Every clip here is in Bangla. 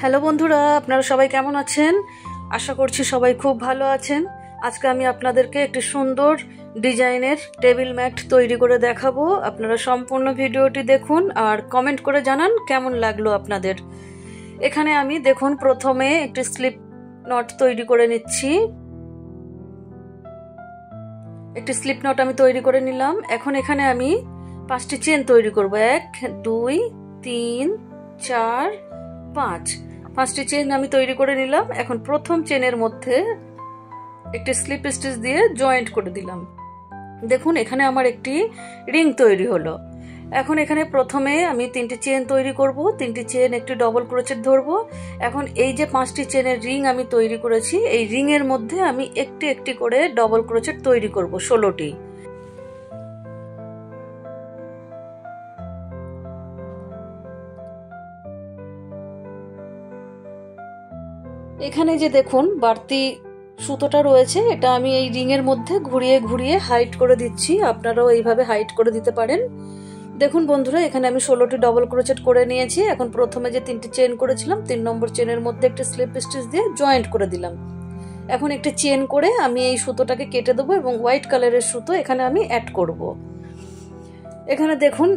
হ্যালো বন্ধুরা, আপনারা সবাই কেমন আছেন? আশা করছি সবাই খুব ভালো আছেন। আজকে আমি আপনাদেরকে একটি সুন্দর ডিজাইনের টেবিল ম্যাট তৈরি করে দেখাবো। আপনারা সম্পূর্ণ ভিডিওটি দেখুন আর কমেন্ট করে জানান কেমন লাগলো আপনাদের। এখানে আমি দেখুন প্রথমে একটি স্লিপ নট তৈরি করে নিচ্ছি। একটি স্লিপ নট আমি তৈরি করে নিলাম। এখন এখানে আমি 5টি চেন তৈরি করব। 1 2 3 4 5টি চেন আমি তৈরি করে নিলাম। এখন প্রথম চেনের মধ্যে একটি স্লিপ স্টিচ দিয়ে জয়েন্ট করে দিলাম। দেখুন এখানে আমার একটি রিং তৈরি হলো। এখন এখানে প্রথমে আমি 3টি চেন তৈরি করব। 3টি চেন একটি ডবল ক্রোচেট ধরবো। এখন এই যে 5টি চেনের রিং আমি তৈরি করেছি, এই রিং এর মধ্যে আমি একটি একটি করে ডবল ক্রোচেট তৈরি করব 16টি। এখানে যে দেখুন বাড়তি সুতোটা রয়েছে, এটা আমি এই রিং এর মধ্যে ঘুরিয়ে ঘুরিয়ে হাইট করে দিচ্ছি। আপনারাও এইভাবে হাইট করে দিতে পারেন। দেখুন বন্ধুরা, এখানে আমি 16টি ডবল ক্রোচেট করে নিয়েছি। এখন প্রথমে যে 3টি চেন করেছিলাম, 3 নম্বর চেনের মধ্যে একটা স্লিপ স্টিচ দিয়ে জয়েন্ট করে দিলাম। এখন একটা চেন করে আমি এই সুতোটাকে কেটে দেবো এবং হোয়াইট কালারের সুতো এখানে আমি অ্যাড করব। এখানে দেখুন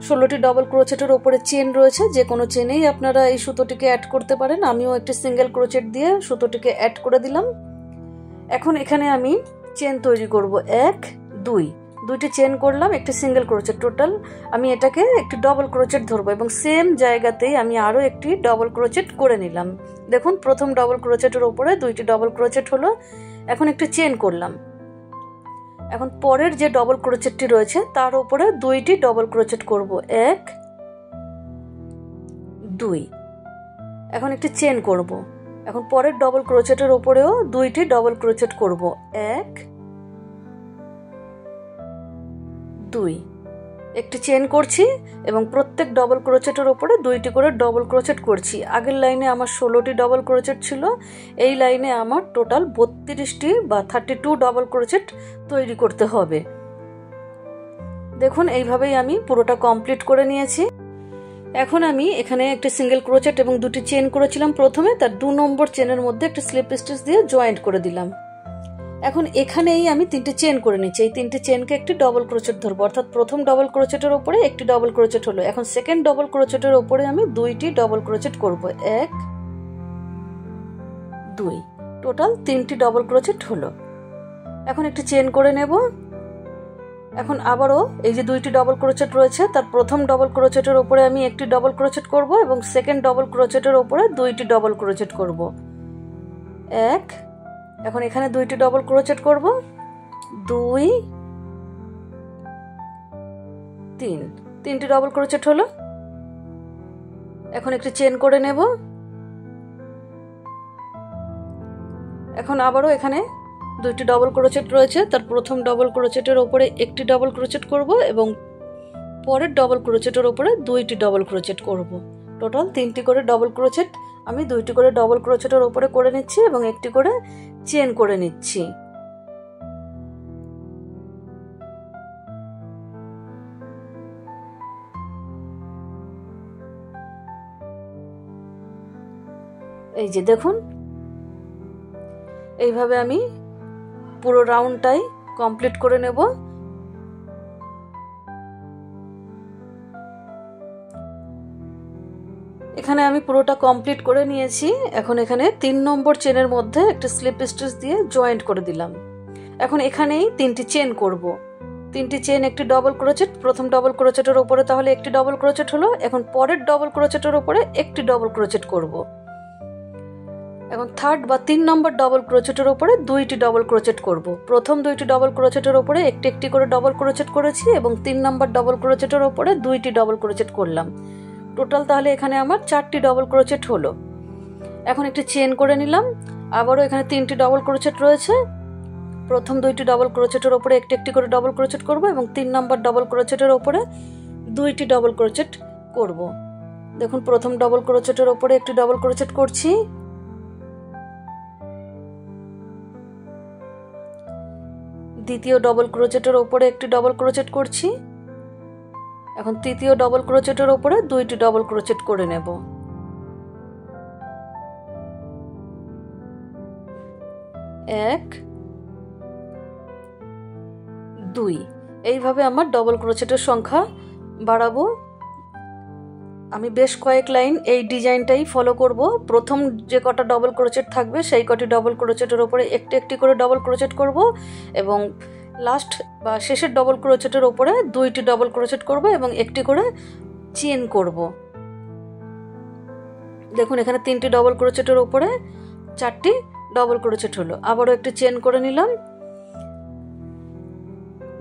16টি ডবল ক্রোচেটের ওপরে চেন রয়েছে, যে কোনো চেনেই আপনারা এই সুতোটিকে অ্যাড করতে পারেন। আমিও একটি সিঙ্গেল ক্রোচেট দিয়ে সুতোটিকে অ্যাড করে দিলাম। এখন এখানে আমি চেন তৈরি করব 1 2টি চেন করলাম, একটি সিঙ্গেল ক্রোচেট। টোটাল আমি এটাকে একটি ডবল ক্রোচেট ধরবো এবং সেম জায়গাতেই আমি আরো একটি ডবল ক্রোচেট করে নিলাম। দেখুন প্রথম ডবল ক্রোচেটের ওপরে 2টি ডবল ক্রোচেট হলো। এখন একটি চেন করলাম। এখন পরের যে ডবল ক্রোচেটটি রয়েছে তার উপরে 2টি ডবল ক্রোচেট করব। 1 2। এখন একটি চেন করব। এখন পরের ডবল ক্রোচেটের উপরেও 2টি ডবল ক্রোচেট করব। 1 2। একটি চেন করছি এবং প্রত্যেক ডবল ক্রোচেটের উপরে 2টি করে ডবল ক্রোচেট করছি। আগের লাইনে আমার 16টি ডবল ক্রোচেট ছিল, এই লাইনে আমার টোটাল 32টি বা 32 ডবল ক্রোচেট তৈরি করতে হবে। দেখুন এইভাবেই আমি পুরোটা কমপ্লিট করে নিয়েছি। এখন আমি এখানে একটি সিঙ্গেল ক্রোচেট এবং 2টি চেন করেছিলাম প্রথমে, তার 2 নম্বর চেনের মধ্যে একটা স্লিপ স্টিচ দিয়ে জয়েন্ট করে দিলাম। এখন এখানেই আমি 3টি চেন করে নিচ্ছি। এই 3টি চেনকে একটি ডবল ক্রোচেট ধরবো, অর্থাৎ প্রথম ডবল ক্রোচেটের উপরে একটি ডবল ক্রোচেট হলো। এখন সেকেন্ড ডবল ক্রোচেটের উপরে আমি 2টি ডবল ক্রোচেট করব। 1 2। টোটাল 3টি ডবল ক্রোচেট হলো। এখন একটি চেন করে নেব। এখন আবারও এই যে 2টি ডবল ক্রোচেট রয়েছে, তার প্রথম ডবল ক্রোচেটের উপরে আমি একটি ডবল ক্রোচেট করব এবং সেকেন্ড ডবল ক্রোচেটের উপরে 2টি ডবল ক্রোচেট করব। 1। এখন এখানে 2টি ডবল ক্রোচেট করব। 2 3। 3টি ডবল ক্রোচেট হলো। এখন একটি চেন করে নেব। এখন আবারও এখানে 2টি ডবল ক্রোচেট রয়েছে, তার প্রথম ডবল ক্রোচেটের উপরে একটি ডবল ক্রোচেট করব এবং পরের ডবল ক্রোচেটের উপরে 2টি ডবল ক্রোচেট করব। টোটাল 3টি করে ডবল ক্রোচেট আমি 2টি করে ডবল ক্রোচেটের উপরে করে নিচ্ছি এবং একটি করে চেন করে নিচ্ছি। এই যে দেখুন এইভাবে আমি পুরো রাউন্ডটাই কমপ্লিট করে নেব। এখানে আমি পুরোটা কমপ্লিট করে নিয়েছি। এখন এখানে 3 নম্বর চেনের মধ্যে একটা স্লিপ স্টিচ দিয়ে জয়েন্ট করে দিলাম। এখন এখানেই 3টি চেন করব। 3টি চেন একটি ডবল ক্রোচেট, প্রথম ডবল ক্রোচেটের উপরে তাহলে একটি ডবল ক্রোচেট হলো। এখন পরের ডবল ক্রোচেটের উপরে একটি ডবল ক্রোচেট করব। এখন থার্ড বা 3 নম্বর ডবল ক্রোচেটের উপরে 2টি ডবল ক্রোচেট করব। প্রথম 2টি ডবল ক্রোচেটের উপরে একটি একটি করে ডবল ক্রোচেট করেছি এবং 3 নম্বর ডবল ক্রোচেটের উপরে 2টি ডবল ক্রোচেট করলাম। টোটাল তাহলে এখানে আমার 4টি ডবল ক্রোচেট হলো। এখন একটি চেন করে নিলাম। আবারও এখানে 3টি ডবল ক্রোচেট রয়েছে, প্রথম 2টি ডবল ক্রোচেটের উপরে একটি একটি করে ডবল ক্রোচেট করব এবং 3 নম্বর ডবল ক্রোচেটের উপরে 2টি ডবল ক্রোচেট করব। দেখুন প্রথম ডবল ক্রোচেটের উপরে একটি ডবল ক্রোচেট করছি, দ্বিতীয় ডবল ক্রোচেটের উপরে একটি ডবল ক্রোচেট করছি, এখন তৃতীয় ডবল ক্রোচেটের উপরে 2টি ডবল ক্রোচেট করে নেব। 1 2। এইভাবে আমার ডবল ক্রোচেটের সংখ্যা বাড়াবো। আমি বেশ কয়েক লাইন এই ডিজাইনটাই ফলো করব। প্রথম যে কটা ডবল ক্রোচেট থাকবে সেই কটি ডবল ক্রোচেটের ওপরে একটি একটি করে ডবল ক্রোচেট করব এবং লাস্ট বা শেষের ডবল ক্রোচেটের ওপরে 2টি ডবল ক্রোচেট করব এবং একটি করে চেন করব। দেখুন এখানে 3টি ডবল ক্রোচেটের ওপরে 4টি ডবল ক্রোচেট হলো। আবারও একটি চেন করে নিলাম।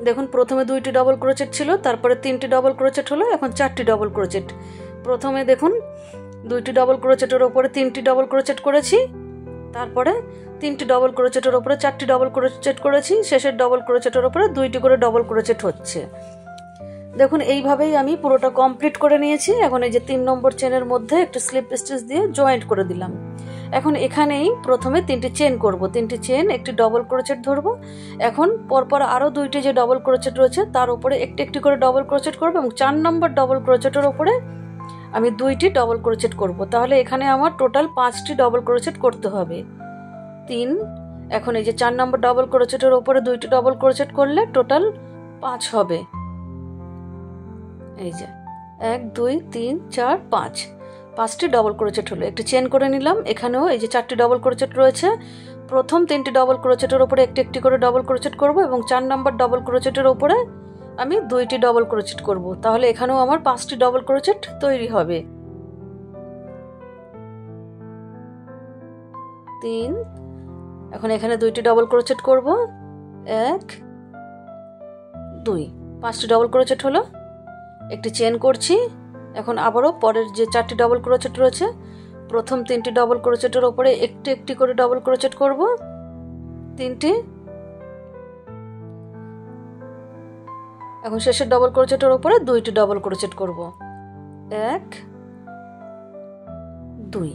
দেখুন প্রথমে 2টি ডবল ক্রোচেট ছিল, তারপরে 3টি ডবল ক্রোচেট হলো, এখন 4টি ডবল ক্রোচেট। প্রথমে দেখুন 2টি ডবল ক্রোচেটের ওপরে 3টি ডবল ক্রোচেট করেছি, তারপরে 3টি ডবল ক্রোচেটের ওপরে 4টি ডবল ক্রোচেট করেছি, শেষের ডবল ক্রোচেটের ওপরে 2টি করে ডবল ক্রোচেট হচ্ছে। দেখুন এইভাবেই আমি পুরোটা কমপ্লিট করে নিয়েছি। এখন এই যে 3 নম্বর চেনের মধ্যে একটু স্লিপ স্টিচ দিয়ে জয়েন্ট করে দিলাম। এখন এখানেই প্রথমে 3টি চেন করব, 3টি চেন, একটি ডবল ক্রোচেট ধরবো। এখন পরপর আরও 2টি যে ডবল ক্রোচেট রয়েছে তার উপরে একটি একটি করে ডবল ক্রোচেট করবো এবং 4 নম্বর ডবল ক্রোচেটের ওপরে আমি 2টি ডবল ক্রোচেট করব। তাহলে এখানে আমার টোটাল 5টি ডবল ক্রোচেট করতে হবে। 3। এখন এই যে 4 নম্বর ডবল ক্রোচেটের ওপরে 2টি ডবল ক্রোচেট করলে টোটাল 5 হবে। এই যে 1 2 3 4 5, 5টি ডবল ক্রোচেট হলো। একটি চেন করে নিলাম। এখানেও এই যে 4টি ডবল ক্রোচেট রয়েছে। প্রথম 3টি ডবল ক্রোচেটের ওপরে একটি একটি করে ডবল ক্রোচেট করব এবং 4 নম্বর ডবল ক্রোচেটের ওপরে আমি 2টি ডবল ক্রোচেট করব। তাহলে এখানেও আমার 5টি ডবল ক্রোচেট তৈরি হবে। 3। এখন এখানে 2টি ডবল ক্রোচেট করব। 1 2, 5টি ডবল ক্রোচেট হলো। একটি চেন করছি। এখন আবারও পরের যে 4টি ডবল ক্রোচেট রয়েছে প্রথম 3টি ডবল ক্রোচেটের ওপরে একটি একটি করে ডবল ক্রোচেট করব, 3টি। এখন শেষের ডবল ক্রোচেটের ওপরে 2টি ডবল ক্রোচেট করব। 1 2,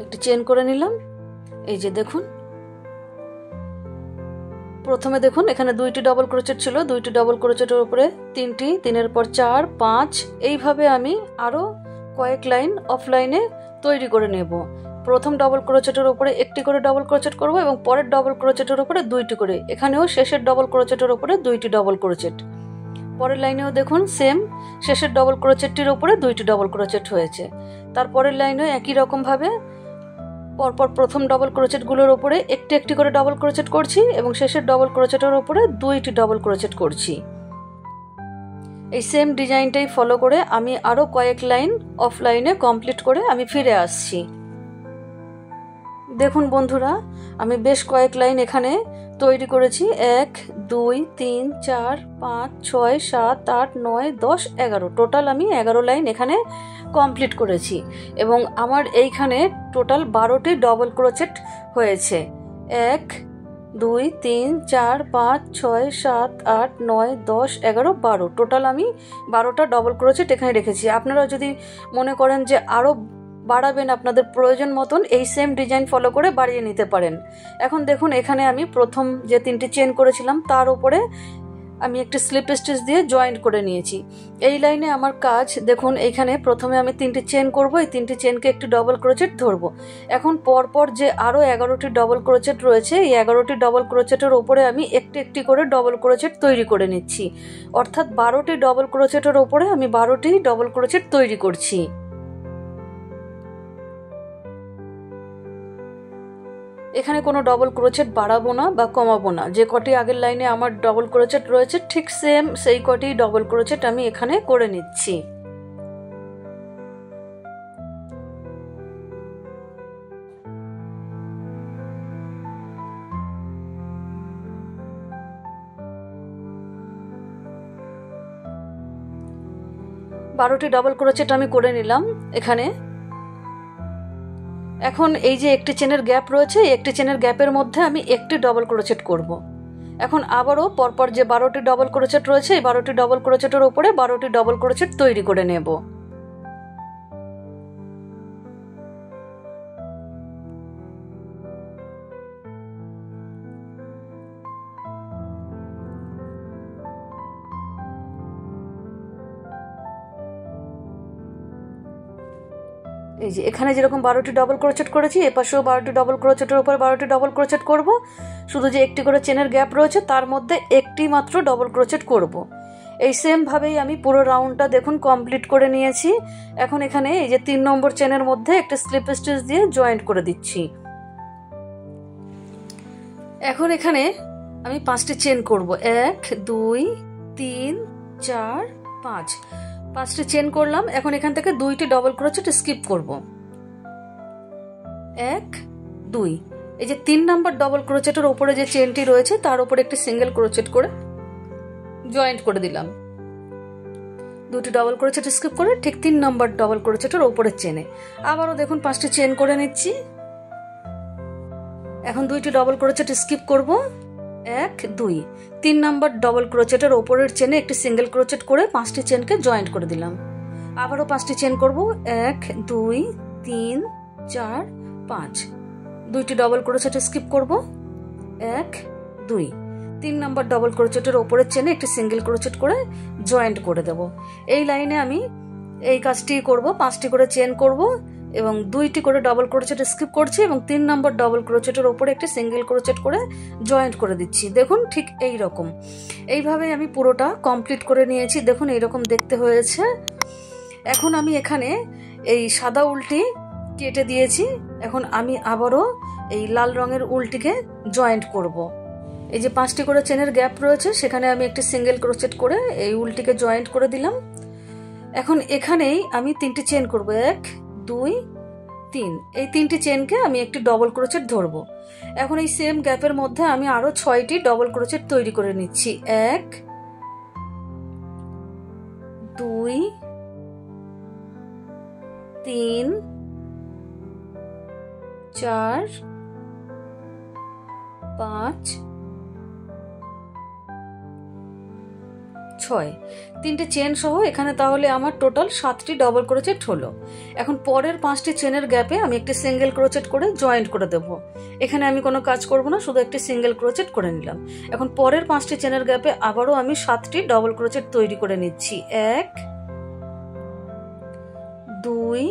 একটি চেন করে নিলাম। এই যে দেখুন প্রথমে দেখুন এখানে 2টি ডবল ক্রোচেট ছিল, 2টি ডবল ক্রোচেটের উপরে 3টি, 3-এর পর 4 5। এইভাবে আমি আরও কয়েক লাইন অফলাইনে তৈরি করে নেব। প্রথম ডবল ক্রোচেটের উপরে একটি করে ডবল ক্রোচেট করব এবং পরের ডবল ক্রোচেটের উপরে 2টি করে। এখানেও শেষের ডবল ক্রোচেটের উপরে 2টি ডবল ক্রোচেট। পরের লাইনেও দেখুন সেম, শেষের ডবল ক্রোচেটটির উপরে 2টি ডবল ক্রোচেট হয়েছে। তারপরের লাইনেও একই রকমভাবে পরপর প্রথম ডবল ক্রোচেটগুলোর ওপরে একটি একটি করে ডবল ক্রোচেট করছি এবং শেষের ডবল ক্রোচেটের ওপরে 2টি ডবল ক্রোচেট করছি। এই সেম ডিজাইনটাই ফলো করে আমি আরও কয়েক লাইন অফলাইনে কমপ্লিট করে আমি ফিরে আসছি। দেখুন বন্ধুরা আমি বেশ কয়েক লাইন এখানে তৈরি করেছি। 1 2 3 4 5 6 7 8 9 10 11, টোটাল আমি 11 লাইন এখানে কমপ্লিট করেছি এবং আমার এইখানে টোটাল 12টি ডবল ক্রোচেট হয়েছে। 1 2 3 4 5 6 7 8 9 10 11 12, টোটাল আমি 12টা ডবল ক্রোচেট এখানে রেখেছি। আপনারা যদি মনে করেন যে আরও বাড়াবেন আপনাদের প্রয়োজন মতন এই সেম ডিজাইন ফলো করে বাড়িয়ে নিতে পারেন। এখন দেখুন এখানে আমি প্রথম যে 3টি চেন করেছিলাম তার উপরে আমি একটি স্লিপ স্টিচ দিয়ে জয়েন্ট করে নিয়েছি। এই লাইনে আমার কাজ দেখুন এইখানে প্রথমে আমি 3টি চেন করব, এই 3টি চেনকে একটি ডবল ক্রোচেট ধরবো। এখন পরপর যে আরও 11টি ডবল ক্রোচেট রয়েছে এই 11টি ডবল ক্রোচেটের ওপরে আমি একটি একটি করে ডবল ক্রোচেট তৈরি করে নিচ্ছি। অর্থাৎ 12টি ডবল ক্রোচেটের ওপরে আমি 12টি ডবল ক্রোচেট তৈরি করছি। এখানে কোনো ডবল ক্রোচেট বাড়াবো না বা কমাবো না। যে কটি আগের লাইনে আমার ডবল ক্রোচেট রয়েছে ঠিক সেম সেই কটি ডবল ক্রোচেট আমি এখানে করে নিচ্ছি। বারোটি ডবল ক্রোচেট আমি করে নিলাম এখানে। এখন এই যে একটি চেনের গ্যাপ রয়েছে এই একটি চেনের গ্যাপের মধ্যে আমি একটি ডবল ক্রোচেট করব। এখন আবারও পরপর যে 12টি ডবল ক্রোচেট রয়েছে এই 12টি ডবল ক্রোচেটের উপরে 12টি ডবল ক্রোচেট তৈরি করে নেব। এই যে এখানে যেরকম 12টি ডবল ক্রোচেট করেছি, এপাশেও 12টি ডবল ক্রোচেটের উপর 12টি ডবল ক্রোচেট করব। শুধু যে একটি করে চেনের গ্যাপ রয়েছে তার মধ্যে একটি মাত্র ডবল ক্রোচেট করব। এই সেম ভাবেই আমি পুরো রাউন্ডটা দেখুন কমপ্লিট করে নিয়েছি। এখন এখানে এই যে 3 নম্বর চেনের মধ্যে একটা স্লিপ স্টিচ দিয়ে জয়েন্ট করে দিচ্ছি। এখন এখানে আমি 5টি চেন করব, 1 2 3 4 5, 5টি চেন করলাম। এখন এখান থেকে 2টি ডবল ক্রোচেট স্কিপ করব, 1 2। এই যে 3 নাম্বার ডবল ক্রোচেটের উপরে যে চেনটি রয়েছে তার উপরে একটি সিঙ্গেল ক্রোচেট করে জয়েন্ট করে দিলাম। 2টি ডবল ক্রোচেট স্কিপ করে ঠিক 3 নাম্বার ডবল ক্রোচেটের উপরে চেনে আবারও দেখুন 5টি চেন করে নিচ্ছি। এখন 2টি ডবল ক্রোচেট স্কিপ করব, 1 2। 3 নাম্বার ডবল ক্রোচেটের উপরের চেনে একটি সিঙ্গেল ক্রোচেট করে 5টি চেনকে জয়েন্ট করে দিলাম। আবারও 5টি চেন করব, 1 2 3 4 5। 2টি ডবল ক্রোচেট স্কিপ করব, 1 2। 3 নাম্বার ডবল ক্রোচেটের উপরের চেনে একটি সিঙ্গেল ক্রোচেট করে জয়েন্ট করে দেব। এই লাইনে আমি এই কাজটি করব, 5টি করে চেন করব এবং 2টি করে ডবল ক্রোচেট স্কিপ করছি এবং 3 নাম্বার ডবল ক্রোচেটের উপরে একটি সিঙ্গেল ক্রোচেট করে জয়েন্ট করে দিচ্ছি। দেখুন ঠিক এই রকম, এইভাবে আমি পুরোটা কমপ্লিট করে নিয়েছি। দেখুন এইরকম দেখতে হয়েছে। এখন আমি এখানে এই সাদা উলটি কেটে দিয়েছি। এখন আমি আবারও এই লাল রঙের উলটিকে জয়েন্ট করব। এই যে 5টি করে চেনের গ্যাপ রয়েছে সেখানে আমি একটি সিঙ্গেল ক্রোচেট করে এই উলটিকে জয়েন্ট করে দিলাম। এখন এখানেই আমি 3টি চেন করব, 1 2 3। এই 3টি চেনকে আমি একটি ডবল ক্রোচেট ধরবো। এখন এই সেম গ্যাপের মধ্যে আমি আরো 6টি ডবল ক্রোচেট তৈরি করে নিচ্ছি, 1 2 3 4 5 6। 3টে চেন সহ এখানে তাহলে আমার টোটাল 7টি ডবল ক্রোচেট হলো। এখন পরের 5টি চেনের গ্যাপে আমি একটি সিঙ্গেল ক্রোচেট করে জয়েন্ট করে দেব। এখানে আমি কোনো কাজ করব না, শুধু একটি সিঙ্গেল ক্রোচেট করে নিলাম। এখন পরের 5টি চেনের গ্যাপে আবারও আমি 7টি ডবল ক্রোচেট তৈরি করে নিচ্ছি, 1 2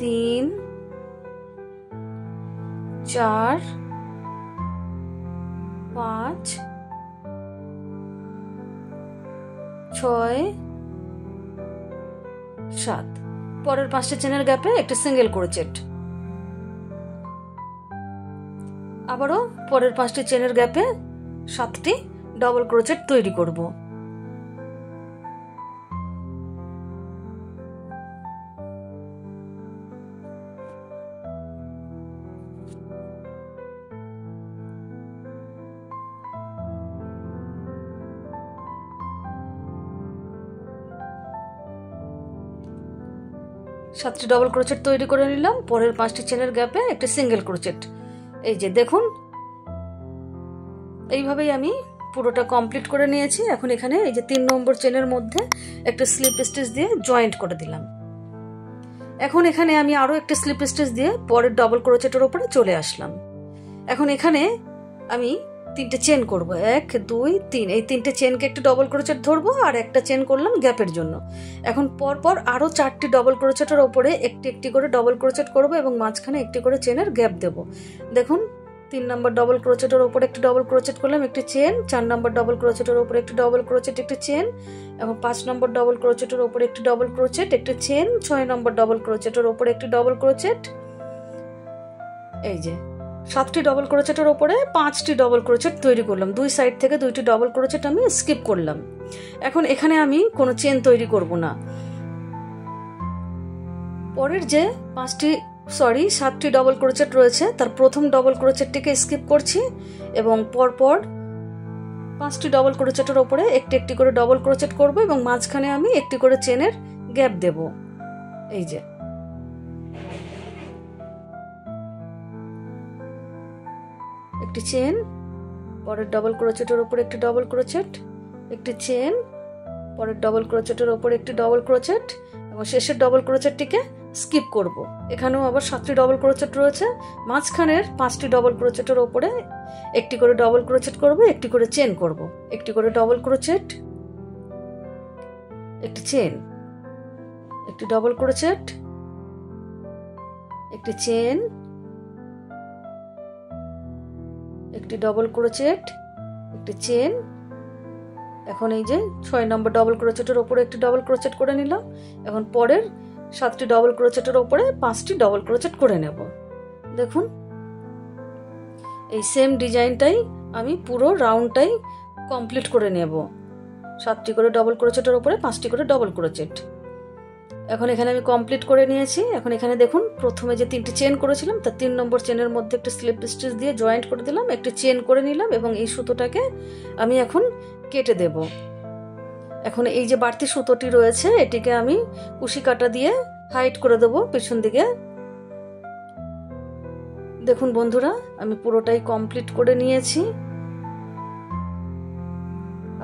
3 4 5 6 7। পরের 5টি চেনের গ্যাপে একটা সিঙ্গেল ক্রোচেট, আবারও পরের 5টি চেনের গ্যাপে 7টি ডবল ক্রোচেট তৈরি করব। সাতটি ডবল ক্রোচেট তৈরি করে নিলাম। পরের 5টি চেনের গ্যাপে একটা সিঙ্গেল ক্রোচেট। এই যে দেখুন এইভাবেই আমি পুরোটা কমপ্লিট করে নিয়েছি। এখন এখানে এই যে 3 নম্বর চেনের মধ্যে একটা স্লিপ স্টিচ দিয়ে জয়েন্ট করে দিলাম। এখন এখানে আমি আরো একটা স্লিপ স্টিচ দিয়ে পরের ডবল ক্রোচেটের উপরে চলে আসলাম। এখন এখানে আমি 3টে চেন করব, 1 2 3। এই 3টে চেনকে একটু ডবল ক্রোচেট ধরবো আর একটা চেন করলাম গ্যাপের জন্য। এখন পরপর আরো 4টি ডবল ক্রোচেটের উপরে একটি একটি করে ডবল ক্রোচেট করব এবং মাঝখানে একটি করে চেনের গ্যাপ দেব। দেখুন 3 নম্বর ডবল ক্রোচেটের উপরে একটি ডবল ক্রোচেট করলাম, একটি চেন। 4 নম্বর ডবল ক্রোচেটের উপরে একটি ডবল ক্রোচেট, একটি চেন এবং 5 নম্বর ডবল ক্রোচেটের উপরে একটি ডবল ক্রোচেট, একটি চেন। 6 নম্বর ডবল ক্রোচেটের উপরে একটি ডবল ক্রোচেট। এই যে 7টি ডবল ক্রোচেটের উপরে 5টি ডবল ক্রোচেট তৈরি করলাম। 2 সাইড থেকে 2টি ডবল ক্রোচেট আমি স্কিপ করলাম। এখন এখানে আমি কোনো চেন তৈরি করব না। পরের যে 7টি ডবল ক্রোচেট রয়েছে তার প্রথম ডবল ক্রোচেটটিকে স্কিপ করছি এবং পরপর 5টি ডবল ক্রোচেটের উপরে একটি একটি করে ডবল ক্রোচেট করব এবং মাঝখানে আমি একটি করে চেনের গ্যাপ দেব। এই যে একটি চেন, পরের ডবল ক্রোচেটের উপর একটি ডবল ক্রোচেট, একটি চেন, পরের ডবল ক্রোচেটের উপর একটি ডবল ক্রোচেট এবং শেষের ডবল ক্রোচেটটিকে স্কিপ করব। এখানেও আবার 7টি ডবল ক্রোচেট রয়েছে। মাঝখানের 5টি ডবল ক্রোচেটের উপরে একটি করে ডবল ক্রোচেট করব, একটি করে চেন করব, একটি করে ডবল ক্রোচেট, একটি চেন, একটি ডবল ক্রোচেট, একটি চেন, একটি ডবল ক্রোচেট, একটি চেন। এখন এই যে 6 নম্বর ডবল ক্রোচেটের ওপরে একটি ডবল ক্রোচেট করে নিলাম। এখন পরের 7টি ডবল ক্রোচেটের ওপরে 5টি ডবল ক্রোচেট করে নেব। দেখুন এই সেম ডিজাইনটাই আমি পুরো রাউন্ডটাই কমপ্লিট করে নেব। 7টি করে ডবল ক্রোচেটের ওপরে 5টি করে ডবল ক্রোচেট। এখন এখানে আমি কমপ্লিট করে নিয়েছি। এখন এখানে দেখুন প্রথমে যে 3টি চেন করেছিলাম তার 3 নম্বর চেনের মধ্যে একটা স্লিপ স্টিচ দিয়ে জয়েন্ট করে দিলাম, একটি চেন করে নিলাম এবং এই সুতোটাকে আমি এখন কেটে দেব। এখন এই যে বাড়তি সুতোটি রয়েছে এটিকে আমি কুশি কাটা দিয়ে হাইড করে দেব পেছন দিকে। দেখুন বন্ধুরা আমি পুরোটাই কমপ্লিট করে নিয়েছি।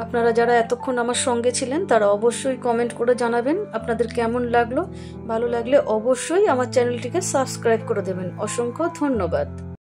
আপনারা যারা এতক্ষণ আমার সঙ্গে ছিলেন তারা অবশ্যই কমেন্ট করে জানাবেন আপনাদের কেমন লাগলো। ভালো লাগলে অবশ্যই আমার চ্যানেলটিকে সাবস্ক্রাইব করে দেবেন। অসংখ্য ধন্যবাদ।